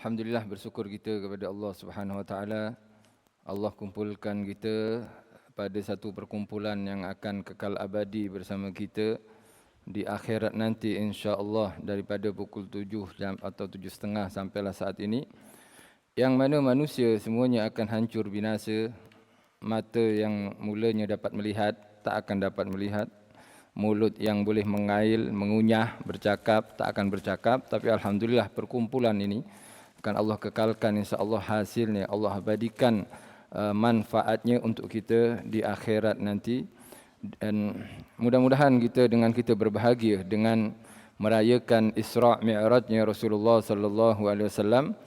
Alhamdulillah, bersyukur kita kepada Allah Subhanahu Wa Taala. Allah kumpulkan kita pada satu perkumpulan yang akan kekal abadi bersama kita di akhirat nanti, insya-Allah, daripada pukul 7 atau 7.30 sampailah saat ini, yang mana manusia semuanya akan hancur binasa. Mata yang mulanya dapat melihat tak akan dapat melihat, mulut yang boleh mengail, mengunyah, bercakap tak akan bercakap. Tapi alhamdulillah, perkumpulan ini akan Allah kekalkan, insya-Allah hasilnya Allah abadikan manfaatnya untuk kita di akhirat nanti. Dan mudah-mudahan kita berbahagia dengan merayakan Isra' Mi'rajnya Rasulullah sallallahu alaihi wasallam,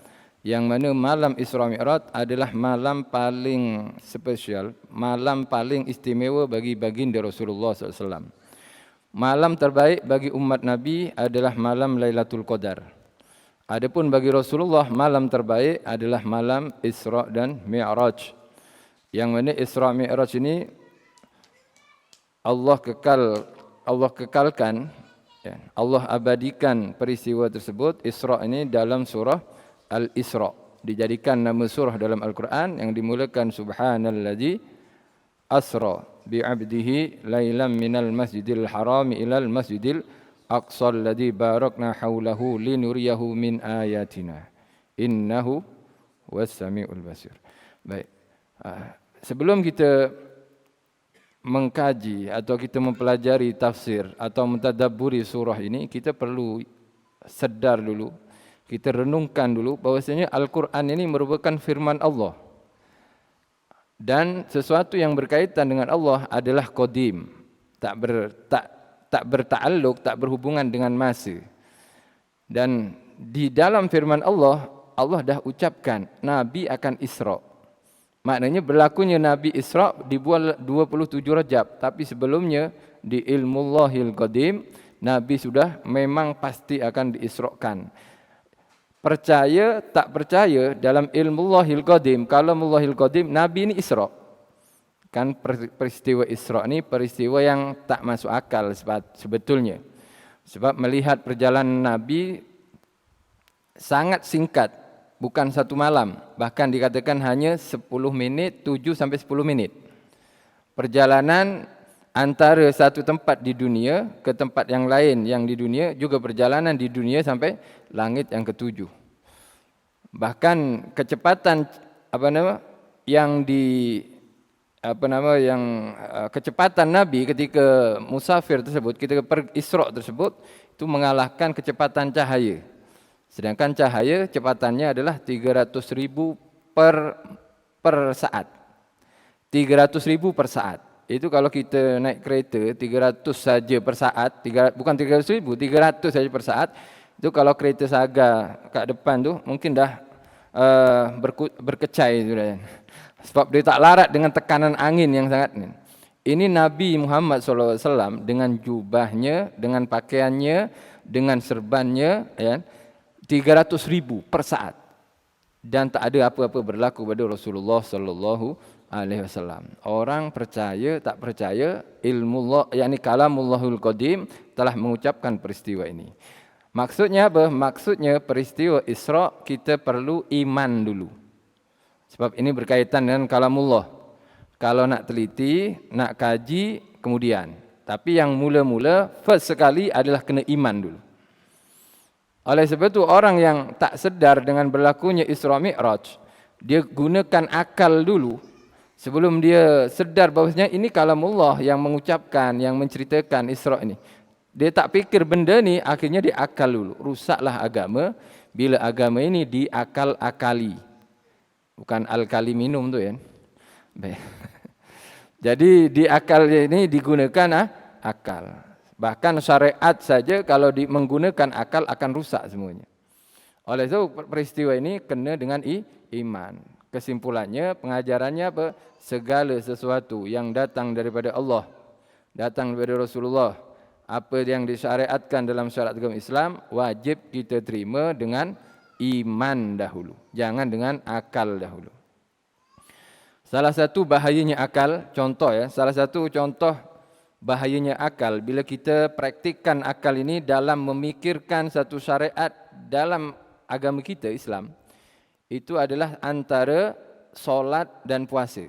yang mana malam Isra' Mi'raj adalah malam paling spesial, malam paling istimewa bagi baginda Rasulullah sallallahu alaihi wasallam. Malam terbaik bagi umat Nabi adalah malam Lailatul Qadar. Adapun bagi Rasulullah, malam terbaik adalah malam Isra' dan Mi'raj. Yang mana Isra' Mi'raj ini Allah kekalkan, Allah abadikan peristiwa tersebut. Isra' ini dalam surah Al-Isra', dijadikan nama surah dalam Al-Quran yang dimulakan Subhanalladzi asra bi'abdihi lailam minal masjidil harami ilal masjidil aqsal ladzi barakna haulahu linuriyahu min ayatina innahu was-sami'ul basir. Baik. Sebelum kita mengkaji atau kita mempelajari tafsir atau mentadabburi surah ini, kita perlu sedar dulu, kita renungkan dulu bahwasanya Al-Quran ini merupakan firman Allah. Dan sesuatu yang berkaitan dengan Allah adalah qadim, tak berta'alluq, tak berhubungan dengan masa. Dan di dalam firman Allah, Allah dah ucapkan Nabi akan Isra'. Maknanya berlakunya Nabi Isra' di bulan 27 Rajab. Tapi sebelumnya di ilmullahil qadim, Nabi sudah memang pasti akan diisra'kan. Percaya tak percaya, dalam ilmullahil qadim, kalamullahil qadim, Nabi ini Isra'. Kan peristiwa Isra' ini peristiwa yang tak masuk akal sebetulnya. Sebab melihat perjalanan Nabi sangat singkat, bukan satu malam. Bahkan dikatakan hanya 10 minit, 7 sampai 10 menit. Perjalanan antara satu tempat di dunia ke tempat yang lain yang di dunia, juga perjalanan di dunia sampai langit yang ketujuh. Bahkan kecepatan kecepatan Nabi ketika musafir tersebut, ketika Isra' tersebut, itu mengalahkan kecepatan cahaya. Sedangkan cahaya kecepatannya adalah 300.000 per saat. 300.000 per saat. Itu kalau kita naik kereta 300 saja per saat, bukan 300.000, 300 saja per saat. Itu kalau kereta Saga kat depan tu mungkin dah berkecai sudah. Sebab dia tak larat dengan tekanan angin yang sangat ni. Ini Nabi Muhammad SAW dengan jubahnya, dengan pakaiannya, dengan serbannya, ya, 300.000 per saat. Dan tak ada apa-apa berlaku pada Rasulullah sallallahu alaihi wasallam. Orang percaya tak percaya, ilmullah, yakni kalamullahul qadim, telah mengucapkan peristiwa ini. Maksudnya apa? Maksudnya peristiwa Isra' kita perlu iman dulu. Sebab ini berkaitan dengan kalamullah. Kalau nak teliti, nak kaji, kemudian. Tapi yang mula-mula, first sekali adalah kena iman dulu. Oleh sebab itu, orang yang tak sedar dengan berlakunya Isra' Mi'raj, dia gunakan akal dulu sebelum dia sedar bahawasanya ini kalamullah yang mengucapkan, yang menceritakan Isra' ini. Dia tak fikir benda ni, akhirnya dia akal dulu. Rusaklah agama bila agama ini diakal-akali. Bukan alkali minum tu kan. Jadi di akal ini digunakan akal. Bahkan syariat saja kalau menggunakan akal akan rusak semuanya. Oleh itu peristiwa ini kena dengan iman. Kesimpulannya, pengajarannya apa? Segala sesuatu yang datang daripada Allah, datang daripada Rasulullah, apa yang disyariatkan dalam syariat agama Islam, wajib kita terima dengan iman dahulu. Jangan dengan akal dahulu. Salah satu bahayanya akal, salah satu contoh bahayanya akal, bila kita praktikkan akal ini dalam memikirkan satu syariat dalam agama kita Islam, itu adalah antara solat dan puasa.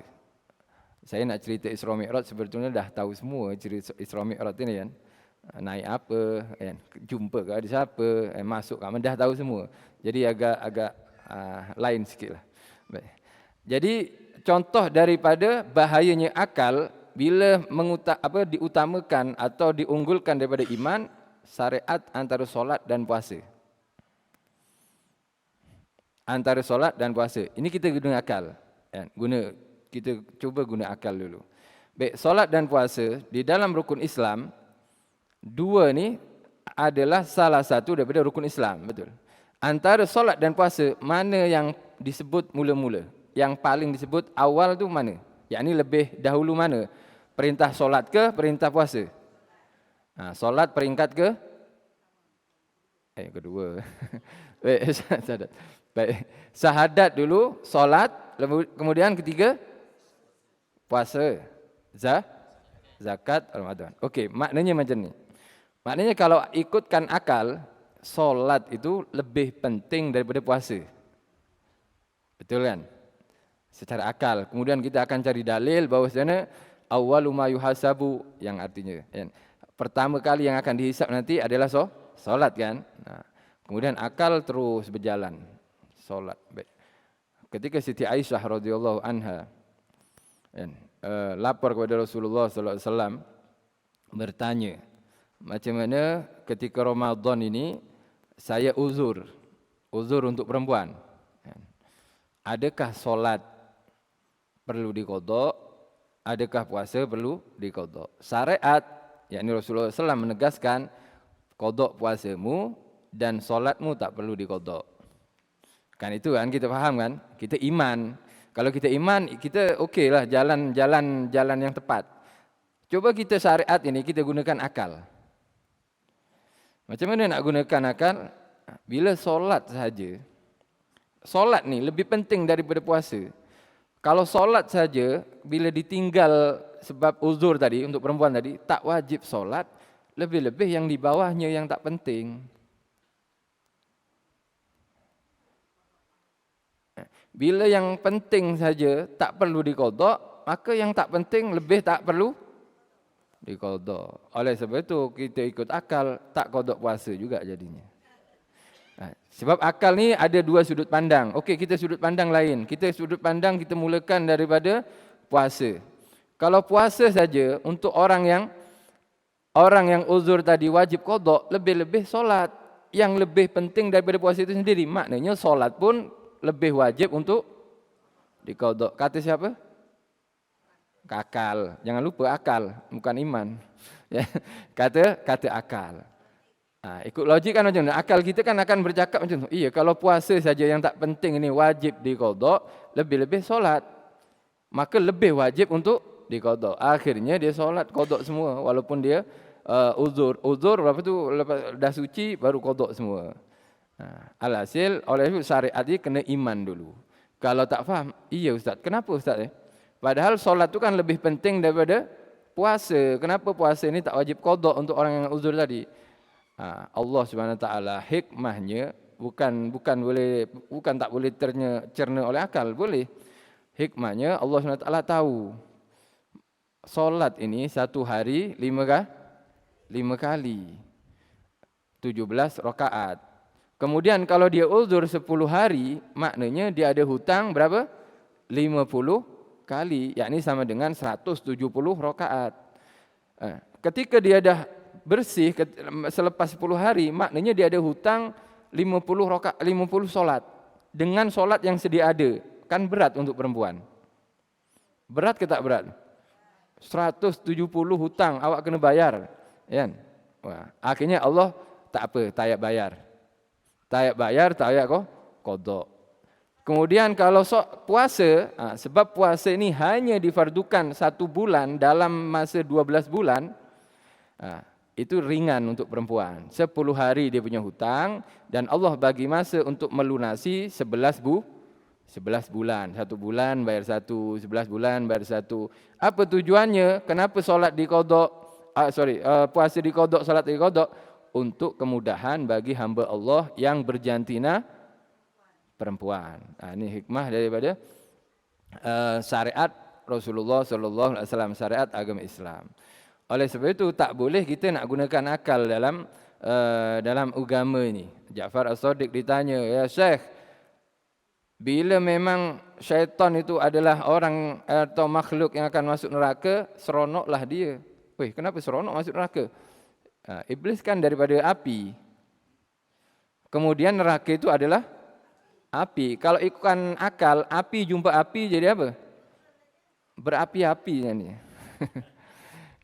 Saya nak cerita Isra Mi'raj sebetulnya dah tahu semua cerita Isra Mi'raj ini kan. Naik apa, kan? Jumpa ke ada siapa, masuk kat mana, dah tahu semua. Jadi agak lain sikitlah. Baik. Jadi contoh daripada bahayanya akal bila diutamakan atau diunggulkan daripada iman, syariat antara solat dan puasa. Antara solat dan puasa. Ini kita guna akal. Kan? Kita cuba guna akal dulu. Baik, solat dan puasa di dalam rukun Islam, dua ni adalah salah satu daripada rukun Islam, betul. Antara solat dan puasa, mana yang disebut mula-mula? Yang paling disebut awal tu mana? Yang ni lebih dahulu mana? Perintah solat ke perintah puasa? Solat peringkat ke? Kedua. Baik, syahadat. Baik, syahadat dulu, solat, kemudian ketiga puasa, zakat, Ramadan. Okey, maknanya macam ni. Maknanya kalau ikutkan akal, solat itu lebih penting daripada puasa. Betul kan? Secara akal. Kemudian kita akan cari dalil bahawasanya awwalu ma yuhasabu, yang artinya pertama kali yang akan dihisap nanti adalah solat kan. Kemudian akal terus berjalan. Solat. Baik. Ketika Siti Aisyah radhiyallahu anha lapor kepada Rasulullah sallallahu alaihi wasallam bertanya, macam mana ketika Ramadan ini saya uzur untuk perempuan. Adakah solat perlu diqadha? Adakah puasa perlu diqadha? Syariat, yakni Rasulullah SAW menegaskan qadha puasamu dan solatmu tak perlu diqadha. Kan itu kan kita faham kan? Kita iman. Kalau kita iman, kita okeylah jalan yang tepat. Coba kita syariat ini kita gunakan akal. Macam mana nak gunakan akal? Bila solat sahaja. Solat ni lebih penting daripada puasa. Kalau solat saja bila ditinggal sebab uzur tadi untuk perempuan tadi, tak wajib solat, lebih-lebih yang di bawahnya yang tak penting. Bila yang penting saja tak perlu diqadha, maka yang tak penting lebih tak perlu diqadha. Oleh sebab itu kita ikut akal, tak qadha puasa juga jadinya. Sebab akal ni ada dua sudut pandang. Okey, kita sudut pandang lain. Kita sudut pandang kita mulakan daripada puasa. Kalau puasa saja untuk orang yang uzur tadi wajib qadha, lebih-lebih solat. Yang lebih penting daripada puasa itu sendiri. Maknanya solat pun lebih wajib untuk diqadha. Kata siapa? Akal. Jangan lupa akal, bukan iman. Kata akal. Ikut logik kan macam mana? Akal kita kan akan bercakap macam tu. Iya, kalau puasa saja yang tak penting ini wajib diqadha, lebih-lebih solat. Maka lebih wajib untuk diqadha. Akhirnya dia solat qadha semua walaupun dia uzur. Uzur berapa tu lepas dah suci baru qadha semua. Alhasil oleh itu syariat ini kena iman dulu. Kalau tak faham, iya ustaz, kenapa ustaz? Padahal solat tu kan lebih penting daripada puasa. Kenapa puasa ini tak wajib qadha untuk orang yang uzur tadi? Allah Subhanahu Wa Taala hikmahnya bukan tak boleh cerna oleh akal, boleh. Hikmahnya Allah Subhanahu Wa Taala tahu solat ini satu hari 5 kali 17 rakaat. Kemudian kalau dia uzur 10 hari, maknanya dia ada hutang berapa? 50 kali, yakni sama dengan 170 rakaat. Ketika dia dah bersih selepas 10 hari, maknanya dia ada hutang 50 rakaat, 50 solat. Dengan solat yang sedia ada. Kan berat untuk perempuan. Berat ke tak berat? 170 hutang awak kena bayar. Kan? Akhirnya Allah tak apa, tak payah bayar. Tak payah qadha. Kemudian kalau puasa, sebab puasa ini hanya difardukan 1 bulan dalam masa 12 bulan, itu ringan untuk perempuan. 10 hari dia punya hutang dan Allah bagi masa untuk melunasi 11 bulan. 1 bulan bayar 1, 11 bulan bayar 1. Apa tujuannya? Kenapa solat diqadha? Puasa diqadha, solat diqadha? Untuk kemudahan bagi hamba Allah yang berjantina perempuan. Ini hikmah daripada syariat Rasulullah sallallahu alaihi wasallam, syariat agama Islam. Oleh sebab itu tak boleh kita nak gunakan akal dalam agama ini. Ja'far As-Shadiq ditanya, "Ya Syekh, bila memang syaitan itu adalah orang atau makhluk yang akan masuk neraka, seronoklah dia." Weh, kenapa seronok masuk neraka? Iblis kan daripada api. Kemudian neraka itu adalah api. Kalau ikutkan akal, api jumpa api jadi apa? Berapi-api ni.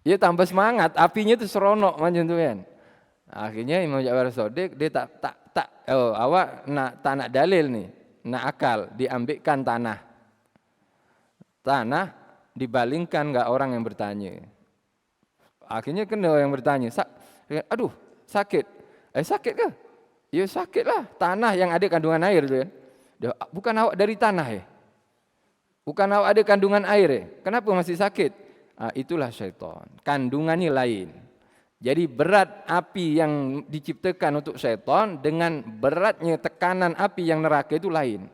Dia tambah semangat, apinya itu seronok macam tu kan. Akhirnya Imam Ja'far As-Shadiq dia awak tak nak dalil ni, nak akal, diambilkan tanah. Tanah dibalingkan enggak orang yang bertanya. Akhirnya kena yang bertanya, aduh, sakit. Sakit ke? Ya sakitlah. Tanah yang ada kandungan air tu kan. Bukan awak dari tanah Bukan awak ada kandungan air Kenapa masih sakit? Itulah syaitan. Kandungannya lain. Jadi berat api yang diciptakan untuk syaitan dengan beratnya tekanan api yang neraka itu lain.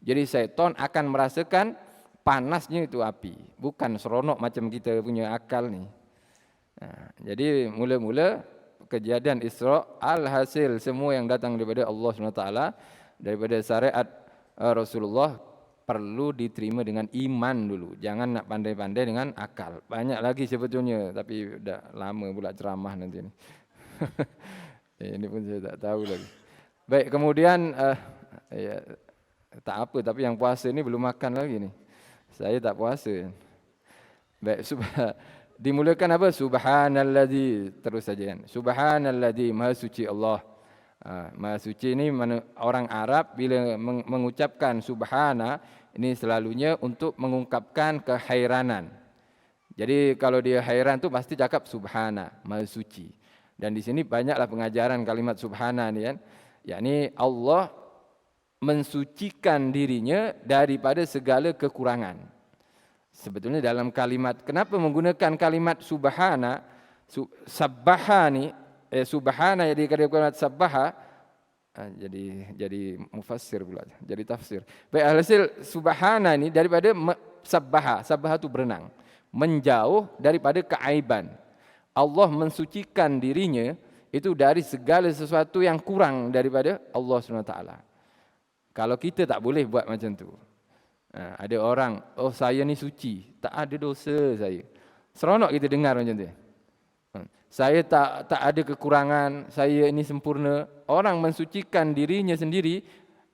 Jadi syaitan akan merasakan panasnya itu api. Bukan seronok macam kita punya akal ni. Jadi mula-mula kejadian Isra, alhasil semua yang datang daripada Allah SWT, daripada syariat Rasulullah, perlu diterima dengan iman dulu. Jangan nak pandai-pandai dengan akal. Banyak lagi sebetulnya, tapi dah lama pula ceramah nanti ni. Ini pun saya tak tahu lagi. Baik, kemudian tak apa, tapi yang puasa ni belum makan lagi ni. Saya tak puasa. Baik, dimulakan apa? Subhanalladzi, terus saja kan. Subhanalladzi, maha suci Allah. Maha suci ini orang Arab bila mengucapkan subhana, ini selalunya untuk mengungkapkan kehairanan. Jadi kalau dia hairan tu pasti cakap subhana, maha suci. Dan di sini banyaklah pengajaran kalimat subhana ni kan. Yakni Allah mensucikan dirinya daripada segala kekurangan. Sebetulnya dalam kalimat, kenapa menggunakan kalimat subhana, sabbaha ni, subhana jadi kalimat sabbaha, jadi mufassir pula, jadi tafsir. Baik, hasil subhana ni daripada sabbaha, sabbaha tu berenang, menjauh daripada keaiban. Allah mensucikan dirinya itu dari segala sesuatu yang kurang daripada Allah SWT. Kalau kita tak boleh buat macam tu. Ada orang, oh saya ni suci, tak ada dosa saya. Seronok kita dengar macam tu. Saya tak ada kekurangan, saya ini sempurna. Orang mensucikan dirinya sendiri,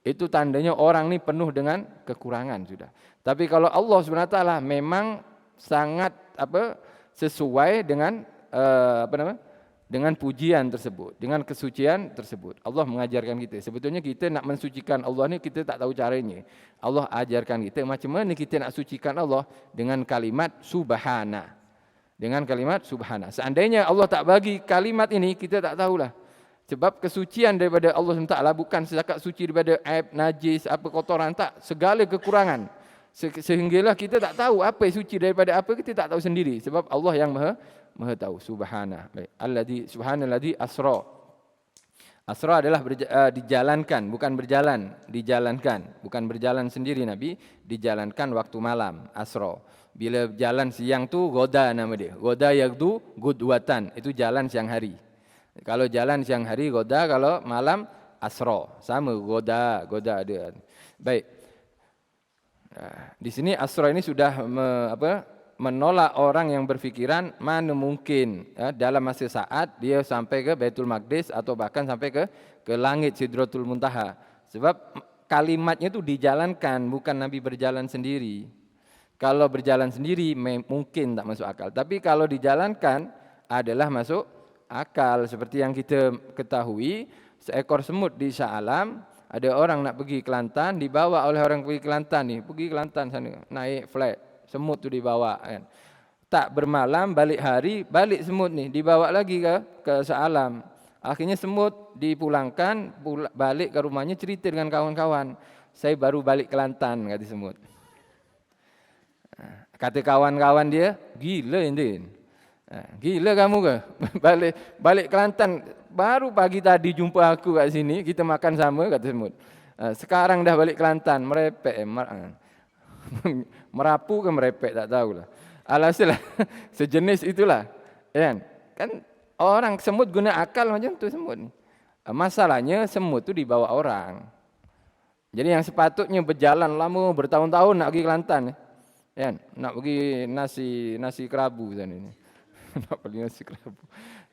itu tandanya orang ni penuh dengan kekurangan sudah. Tapi kalau Allah SWT memang sangat sesuai dengan dengan pujian tersebut, dengan kesucian tersebut. Allah mengajarkan kita. Sebetulnya kita nak mensucikan Allah ni kita tak tahu caranya. Allah ajarkan kita macam mana kita nak sucikan Allah dengan kalimat subhana. Dengan kalimat subhana. Seandainya Allah tak bagi kalimat ini, kita tak tahulah. Sebab kesucian daripada Allah SWT bukan setakat suci daripada aib, najis, apa kotoran, tak. Segala kekurangan. Sehinggalah kita tak tahu apa yang suci daripada apa, kita tak tahu sendiri. Sebab Allah yang maha tahu. Subhana. Subhanalladzi asra. Asra adalah dijalankan, bukan berjalan. Dijalankan. Bukan berjalan sendiri Nabi, dijalankan waktu malam. Asra. Bila jalan siang tu goda nama dia. Goda yagdu gudwatan. Itu jalan siang hari. Kalau jalan siang hari goda, kalau malam asra. Sama goda ada. Baik. Di sini asra ini sudah menolak orang yang berfikiran mana mungkin dalam masa saat dia sampai ke Baitul Maqdis atau bahkan sampai ke langit Sidratul Muntaha. Sebab kalimatnya itu dijalankan, bukan Nabi berjalan sendiri. Kalau berjalan sendiri mungkin tak masuk akal. Tapi kalau dijalankan adalah masuk akal. Seperti yang kita ketahui, seekor semut di Shah Alam, ada orang nak pergi Kelantan, dibawa oleh orang pergi Kelantan ni, pergi Kelantan sana, naik flight, semut tu dibawa kan. Tak bermalam, balik hari, balik semut ni, dibawa lagi ke Shah Alam. Akhirnya semut dipulangkan, balik ke rumahnya, cerita dengan kawan-kawan. Saya baru balik Kelantan, kata semut. Kata kawan-kawan dia, gila ini. Gila kamu ke? Balik Kelantan, baru pagi tadi jumpa aku kat sini, kita makan sama, kata semut. Sekarang dah balik Kelantan, merepek. Merapu ke merepek, tak tahulah. Alhasil sejenis itulah. Kan orang semut guna akal macam tu semut ni. Masalahnya semut tu dibawa orang. Jadi yang sepatutnya berjalan lama bertahun-tahun nak pergi Kelantan. Nak pergi nasi kerabu sana ni. Nak pergi nasi kerabu.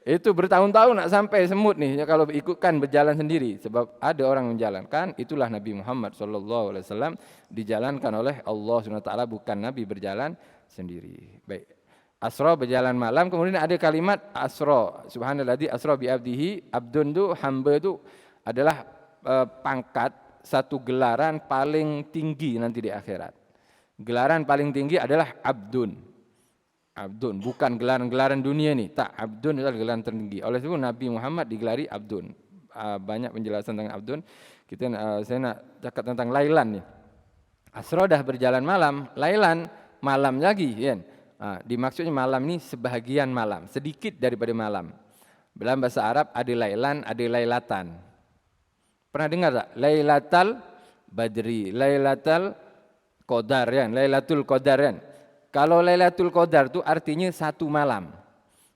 Itu bertahun-tahun nak sampai semut ni kalau ikutkan berjalan sendiri sebab ada orang menjalankan. Itulah Nabi Muhammad SAW dijalankan oleh Allah SWT, bukan Nabi berjalan sendiri. Baik. Asra berjalan malam, kemudian ada kalimat asra. Subhanalladzi asra bi abdihi. Abdun tu hamba tu adalah pangkat satu gelaran paling tinggi nanti di akhirat. Gelaran paling tinggi adalah abdun. Abdun, bukan gelaran-gelaran dunia ni. Tak, abdun adalah gelaran tertinggi. Oleh sebab Nabi Muhammad digelari abdun. Banyak penjelasan tentang abdun. Saya nak cakap tentang lailan ni. Asra dah berjalan malam, lailan malam lagi, kan? Dimaksudnya malam ni sebahagian malam, sedikit daripada malam. Dalam bahasa Arab ada lailan, ada lailatan. Pernah dengar tak? Lailatul Badri, Lailatul Qadar, kan? Lailatul Qadar, kan? Kalau Lailatul Qadar tu artinya satu malam.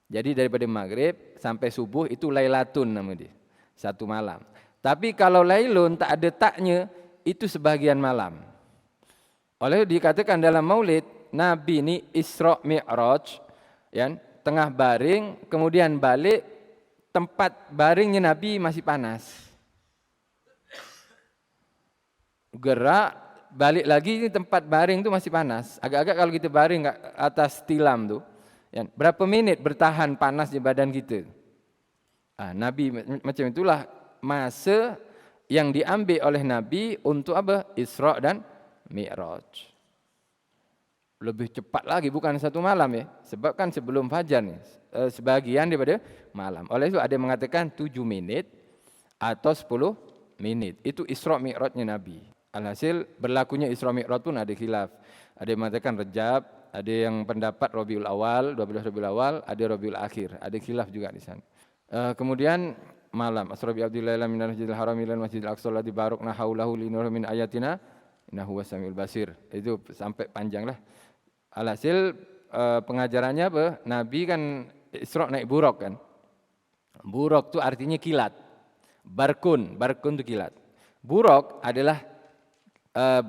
Jadi daripada maghrib sampai subuh itu Lailatun nama dia. Satu malam. Tapi kalau Lailun tak ada taknya, itu sebahagian malam. Oleh dikatakan dalam maulid, Nabi ni Isra Mi'raj, tengah baring, kemudian balik, tempat baringnya Nabi masih panas. Gerak, balik lagi ni tempat baring tu masih panas. Agak-agak kalau kita baring kat atas tilam tu, berapa minit bertahan panas di badan kita. Nabi macam itulah masa yang diambil oleh Nabi untuk apa? Isra dan Mi'raj. Lebih cepat lagi, bukan satu malam ya. Sebab kan sebelum fajar ni, sebahagian daripada malam. Oleh itu ada yang mengatakan 7 minit atau 10 minit. Itu Isra Mi'rajnya Nabi. Alhasil berlakunya Isra Mi'raj pun ada khilaf. Ada yang mengatakan Rajab, ada yang pendapat Rabiul Awal, 12 Rabiul Awal, ada Rabiul Akhir. Ada khilaf juga di sana. Kemudian malam, Asra bi Abdillah minal Masjidil Haram ila Masjidil Aqsa alladzi barakna haulahu linur min ayatina innahu wasamiul basir. Itu sampai panjanglah. Alhasil pengajarannya apa? Nabi kan Isra naik buraq kan. Buraq tu artinya kilat. Barkun tu kilat. Buraq adalah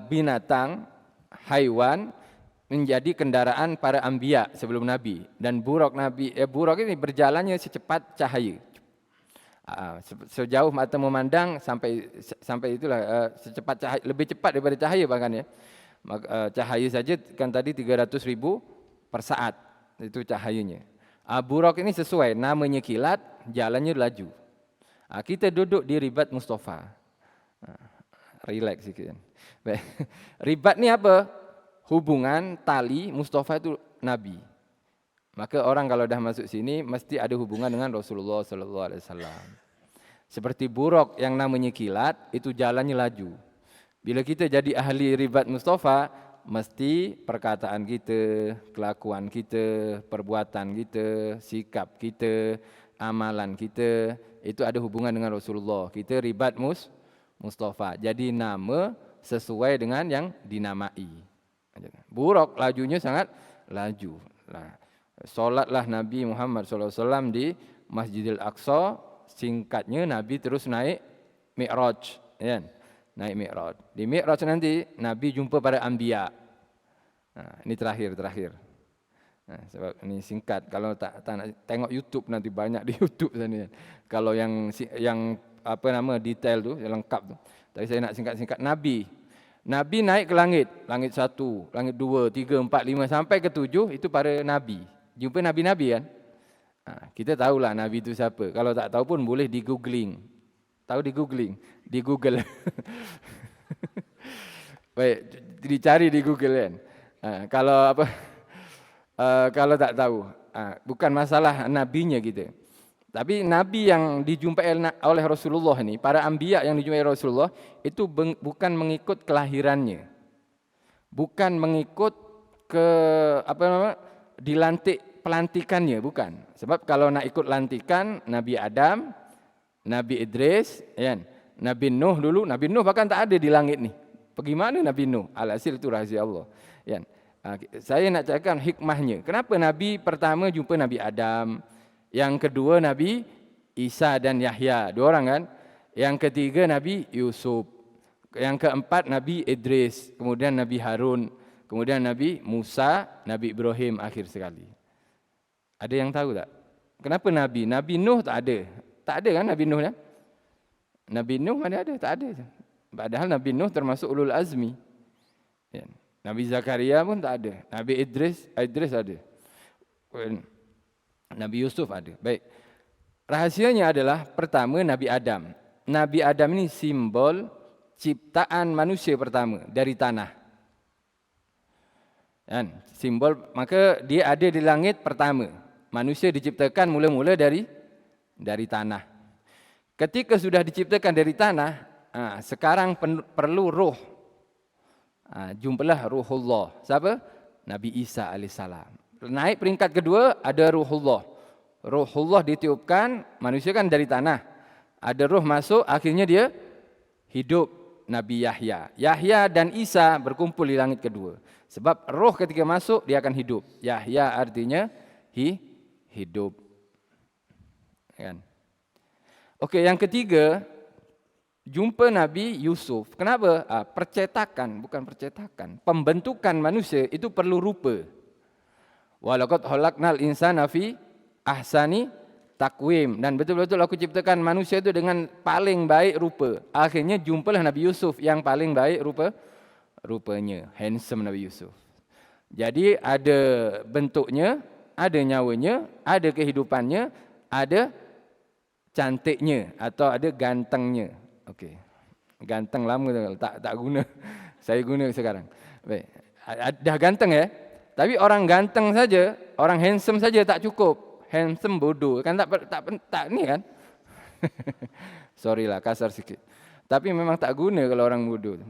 binatang, haiwan menjadi kendaraan para anbiya sebelum Nabi. Dan buraq ini berjalannya secepat cahaya. Sejauh mata memandang sampai itulah secepat cahaya, lebih cepat daripada cahaya bahkan ya. Cahaya saja kan tadi 300,000 per saat itu cahayanya. Buraq ini sesuai namanya kilat, jalannya laju. Kita duduk di Ribat Mustafa. Relax sikit kan. Ribat ni apa? Hubungan tali Mustafa itu Nabi. Maka orang kalau dah masuk sini mesti ada hubungan dengan Rasulullah sallallahu alaihi wasallam. Seperti buraq yang namanya kilat itu jalannya laju. Bila kita jadi ahli Ribat Mustafa, mesti perkataan kita, kelakuan kita, perbuatan kita, sikap kita, amalan kita itu ada hubungan dengan Rasulullah. Kita Ribat Mustafa. Jadi nama sesuai dengan yang dinamai. Buraq lajunya sangat laju. Solatlah Nabi Muhammad SAW di Masjidil Aqsa. Singkatnya Nabi terus naik Mi'raj. Naik Mi'raj. Di Mi'raj nanti Nabi jumpa para anbiya. Ini terakhir. Sebab ini singkat. Kalau tak nak tengok YouTube nanti banyak di YouTube sana. Kalau yang detail tu, yang lengkap tu. Tapi saya nak singkat-singkat. Nabi naik ke langit. Langit 1, langit 2, 3, 4, 5 sampai ke 7 itu para nabi. Jumpa nabi-nabi kan? Kita tahulah nabi itu siapa. Kalau tak tahu pun boleh di-googling. Tahu di-googling? Di Google. Baik, dicari di Google kan. Kalau tak tahu, bukan masalah nabinya kita. Tapi Nabi yang dijumpai oleh Rasulullah ini, para anbiya yang dijumpai Rasulullah, itu bukan mengikut kelahirannya. Bukan mengikut dilantik pelantikannya, bukan. Sebab kalau nak ikut lantikan, Nabi Adam, Nabi Idris, Nabi Nuh dulu, Nabi Nuh bahkan tak ada di langit ni. Pergi mana Nabi Nuh? Alhasil itu rahsia Allah. Kan? Saya nak cakap hikmahnya. Kenapa Nabi pertama jumpa Nabi Adam, yang kedua Nabi Isa dan Yahya, 2 orang kan? Yang ketiga Nabi Yusuf, yang keempat Nabi Idris, kemudian Nabi Harun, kemudian Nabi Musa, Nabi Ibrahim akhir sekali. Ada yang tahu tak? Kenapa Nabi? Nabi Nuh tak ada. Tak ada kan Nabi Nuh ya? Nabi Nuh mana ada? Tak ada. Padahal Nabi Nuh termasuk ulul azmi. Ya. Nabi Zakaria pun tak ada. Nabi Idris ada. Nabi Yusuf ada. Baik. Rahasianya adalah pertama Nabi Adam. Nabi Adam ini simbol ciptaan manusia pertama dari tanah. Kan? Simbol, maka dia ada di langit pertama. Manusia diciptakan mula-mula dari tanah. Ketika sudah diciptakan dari tanah, sekarang perlu roh. Jumpalah Ruhullah. Siapa? Nabi Isa alaihissalam. Naik peringkat kedua ada Ruhullah. Ruhullah ditiupkan, manusia kan dari tanah. Ada roh masuk, akhirnya dia hidup. Nabi Yahya. Yahya dan Isa berkumpul di langit kedua. Sebab roh ketika masuk dia akan hidup. Yahya artinya hidup. Kan? Okey, yang ketiga jumpa Nabi Yusuf. Kenapa? Percetakan, bukan percetakan. Pembentukan manusia itu perlu rupa. Walaqad khalaqnal insana fi ahsani takwim, dan betul-betul aku ciptakan manusia itu dengan paling baik rupa. Akhirnya jumpalah Nabi Yusuf yang paling baik rupanya. Handsome Nabi Yusuf. Jadi ada bentuknya, ada nyawanya, ada kehidupannya, ada cantiknya atau ada gantengnya. Okey. Ganteng lama tak guna. Saya guna sekarang. Baik. Dah ganteng ya. Tapi orang ganteng saja, orang handsome saja tak cukup. Handsome bodoh kan tak ni kan. Sorry lah kasar sikit. Tapi memang tak guna kalau orang bodoh.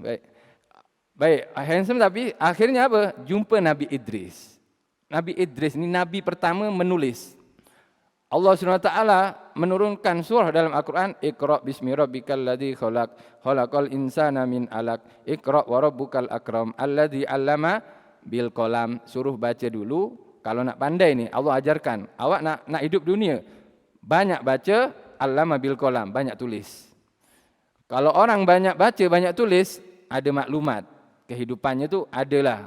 Baik, handsome tapi akhirnya apa? Jumpa Nabi Idris. Nabi Idris ni nabi pertama menulis. Allah SWT menurunkan surah dalam Al-Quran, Iqra bismi rabbikal ladzi khalaq, khalaqal insana min alaq, Iqra wa rabbukal akram, alladzi 'allama bil qalam. Suruh baca dulu. Kalau nak pandai ni, Allah ajarkan. Awak nak hidup dunia, banyak baca, allama bil qalam, banyak tulis. Kalau orang banyak baca, banyak tulis, ada maklumat. Kehidupannya tu adalah,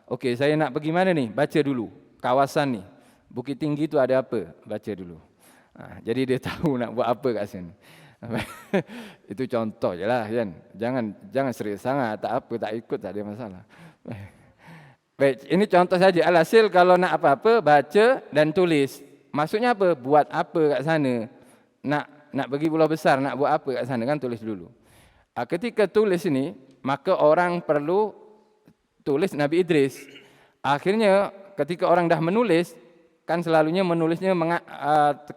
okey saya nak pergi mana ni? Baca dulu. Kawasan ni, Bukit Tinggi tu ada apa? Baca dulu. Jadi dia tahu nak buat apa kat sini. Itu contoh je lah kan. Jangan serius sangat, tak apa, tak ikut tak ada masalah. Baik, ini contoh saja. Alhasil kalau nak apa-apa, baca dan tulis. Maksudnya apa? Buat apa kat sana? Nak pergi Pulau Besar, nak buat apa kat sana kan, tulis dulu. Ketika tulis ini, maka orang perlu tulis Nabi Idris. Akhirnya ketika orang dah menulis, kan selalunya menulisnya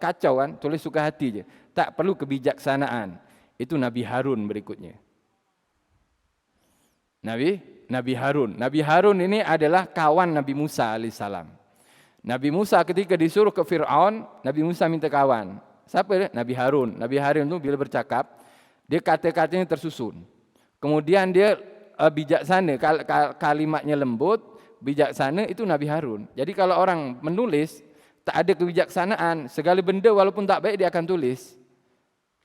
kacau kan, tulis suka hati je. Tak perlu kebijaksanaan. Itu Nabi Harun berikutnya. Nabi Harun. Nabi Harun ini adalah kawan Nabi Musa alaihissalam. Nabi Musa ketika disuruh ke Fir'aun, Nabi Musa minta kawan. Siapa dia? Nabi Harun. Nabi Harun itu bila bercakap, dia kata-katanya tersusun. Kemudian dia bijaksana, kalimatnya lembut, bijaksana, itu Nabi Harun. Jadi kalau orang menulis, tak ada kebijaksanaan, segala benda walaupun tak baik dia akan tulis.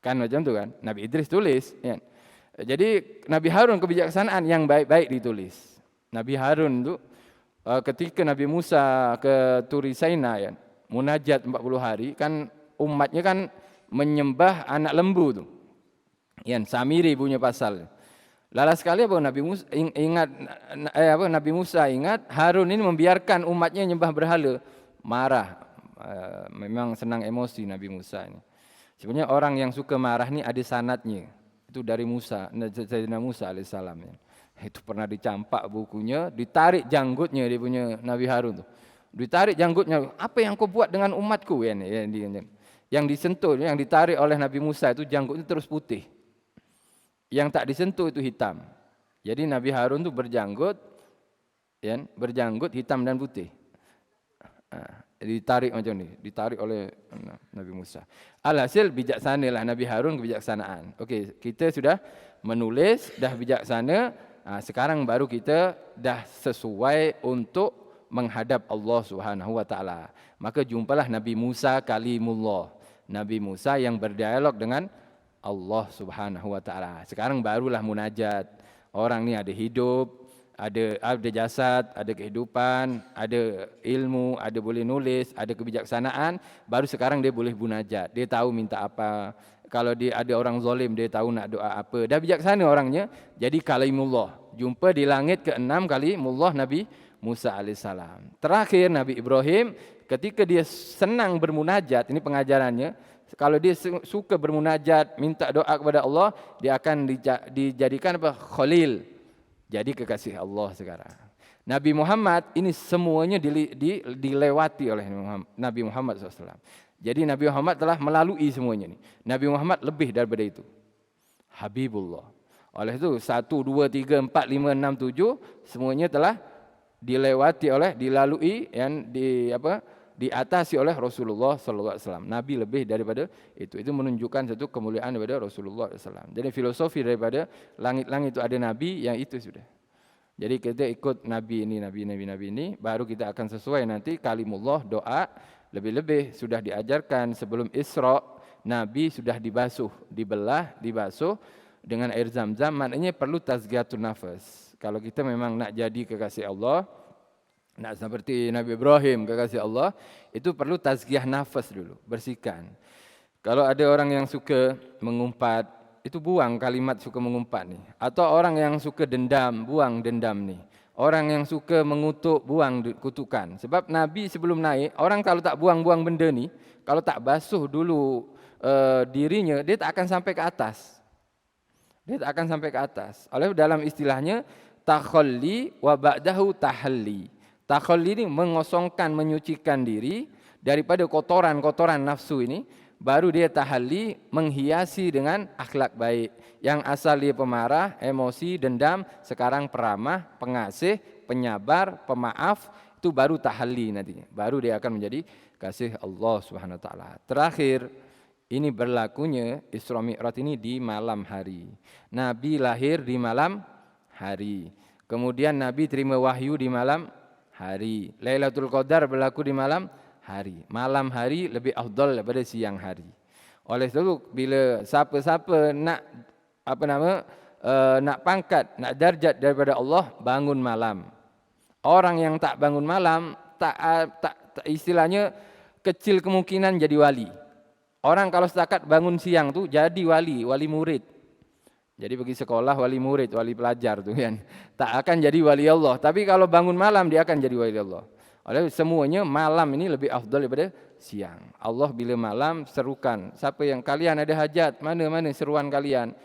Kan macam tu kan? Nabi Idris tulis. Ya. Jadi Nabi Harun kebijaksanaan yang baik-baik ditulis. Nabi Harun tu ketika Nabi Musa ke Turi Saina ya, munajat 40 hari kan, umatnya kan menyembah anak lembu tu. Yan Samiri punya pasal. Lalas sekali apa Nabi Musa Nabi Musa ingat Harun ini membiarkan umatnya menyembah berhala. Marah. Memang senang emosi Nabi Musa ini. Sebenarnya orang yang suka marah ni ada sanadnya. Itu dari Musa, Sayyidina Musa alaihissalam. Itu pernah dicampak bukunya, ditarik janggutnya dia punya Nabi Harun tu. Ditarik janggutnya, apa yang kau buat dengan umatku? Yang disentuh, yang ditarik oleh Nabi Musa itu janggutnya terus putih. Yang tak disentuh itu hitam. Jadi Nabi Harun tu berjanggut hitam dan putih. Ditarik macam ni, ditarik oleh Nabi Musa. Alhasil bijaksanalah Nabi Harun kebijaksanaan. Okey, kita sudah menulis, dah bijaksana. Sekarang baru kita dah sesuai untuk menghadap Allah Subhanahu Wa Taala. Maka jumpalah Nabi Musa kalimullah. Nabi Musa yang berdialog dengan Allah Subhanahu Wa Taala. Sekarang barulah munajat. Orang ni ada hidup, ada jasad, ada kehidupan, ada ilmu, ada boleh nulis, ada kebijaksanaan, baru sekarang dia boleh munajat. Dia tahu minta apa. Kalau dia ada orang zalim, dia tahu nak doa apa. Dah bijaksana orangnya, jadi kalimullah. Jumpa di langit ke-6 kalimullah Nabi Musa AS. Terakhir Nabi Ibrahim, ketika dia senang bermunajat, ini pengajarannya, kalau dia suka bermunajat, minta doa kepada Allah, dia akan dijadikan apa? Khalil. Jadi kekasih Allah sekarang. Nabi Muhammad ini semuanya dilewati oleh Nabi Muhammad SAW. Jadi Nabi Muhammad telah melalui semuanya ni. Nabi Muhammad lebih daripada itu. Habibullah. Oleh itu 1, 2, 3, 4, 5, 6, 7 semuanya telah dilalui yang diatasi oleh Rasulullah SAW. Nabi lebih daripada itu. Itu menunjukkan satu kemuliaan daripada Rasulullah SAW. Jadi filosofi daripada langit-langit itu ada Nabi, yang itu sudah. Jadi kita ikut Nabi ini, baru kita akan sesuai nanti kalimullah, doa. Lebih-lebih sudah diajarkan sebelum Isra, Nabi sudah dibelah, dibasuh dengan air zam-zam. Maknanya perlu tazkiyatun nafas. Kalau kita memang nak jadi kekasih Allah, nak seperti Nabi Ibrahim kekasih Allah, itu perlu tazkiyah nafas dulu, bersihkan. Kalau ada orang yang suka mengumpat, itu buang kalimat suka mengumpat ni. Atau orang yang suka dendam, buang dendam ni. Orang yang suka mengutuk, buang kutukan. Sebab Nabi sebelum naik, orang kalau tak buang-buang benda ni, kalau tak basuh dulu dirinya, dia tak akan sampai ke atas. Dia tak akan sampai ke atas. Oleh dalam istilahnya, takhalli wa ba'dahu tahalli. Takhalli ini mengosongkan, menyucikan diri daripada kotoran-kotoran nafsu ini, baru dia tahalli, menghiasi dengan akhlak baik. Yang asal dia pemarah, emosi, dendam, sekarang peramah, pengasih, penyabar, pemaaf, itu baru tahalli nantinya. Baru dia akan menjadi kasih Allah Subhanahu Wa Taala. Terakhir, ini berlakunya Isra Mi'raj ini di malam hari. Nabi lahir di malam hari. Kemudian Nabi terima wahyu di malam hari. Lailatul Qadar berlaku di malam hari. Malam hari lebih afdal daripada siang hari. Oleh sebab itu bila siapa-siapa nak nak pangkat, nak darjat daripada Allah, bangun malam. Orang yang tak bangun malam, tak istilahnya kecil kemungkinan jadi wali. Orang kalau setakat bangun siang tu jadi wali murid. Jadi pergi sekolah wali murid, wali pelajar tu kan. Tak akan jadi wali Allah. Tapi kalau bangun malam dia akan jadi wali Allah. Oleh semuanya malam ini lebih afdal daripada siang. Allah bila malam serukan. Siapa yang kalian ada hajat, mana seruan kalian?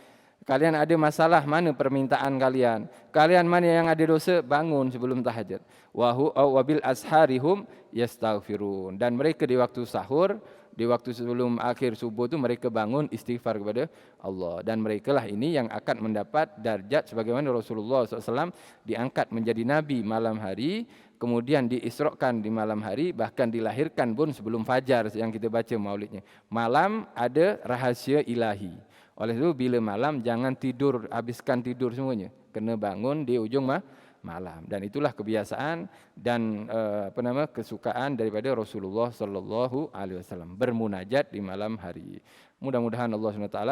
Kalian ada masalah, mana permintaan kalian? Kalian mana yang ada dosa, bangun sebelum tahajud. Wa bil asharihum yastaghfirun. Dan mereka di waktu sahur, di waktu sebelum akhir subuh tu mereka bangun istighfar kepada Allah. Dan merekalah ini yang akan mendapat darjat sebagaimana Rasulullah SAW diangkat menjadi Nabi malam hari, kemudian diisrakan di malam hari, bahkan dilahirkan pun sebelum fajar yang kita baca maulidnya. Malam ada rahasia ilahi. Oleh itu bila malam jangan tidur, habiskan tidur semuanya. Kena bangun di ujung malam. Dan itulah kebiasaan dan kesukaan daripada Rasulullah SAW bermunajat di malam hari. Mudah-mudahan Allah SWT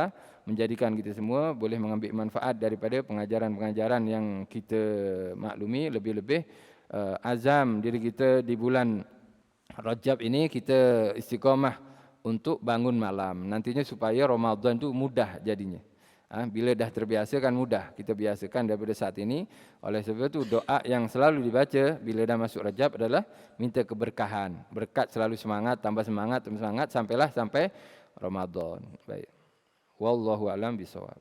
menjadikan kita semua boleh mengambil manfaat daripada pengajaran-pengajaran yang kita maklumi. Lebih-lebih azam diri kita di bulan Rajab ini kita istiqamah untuk bangun malam. Nantinya supaya Ramadan itu mudah jadinya. Bila dah terbiasa kan mudah. Kita biasakan daripada saat ini. Oleh sebab itu doa yang selalu dibaca bila dah masuk Rajab adalah minta keberkahan. Berkat selalu semangat, tambah semangat, sampailah sampai Ramadan. Baik. Wallahu a'lam bishawab.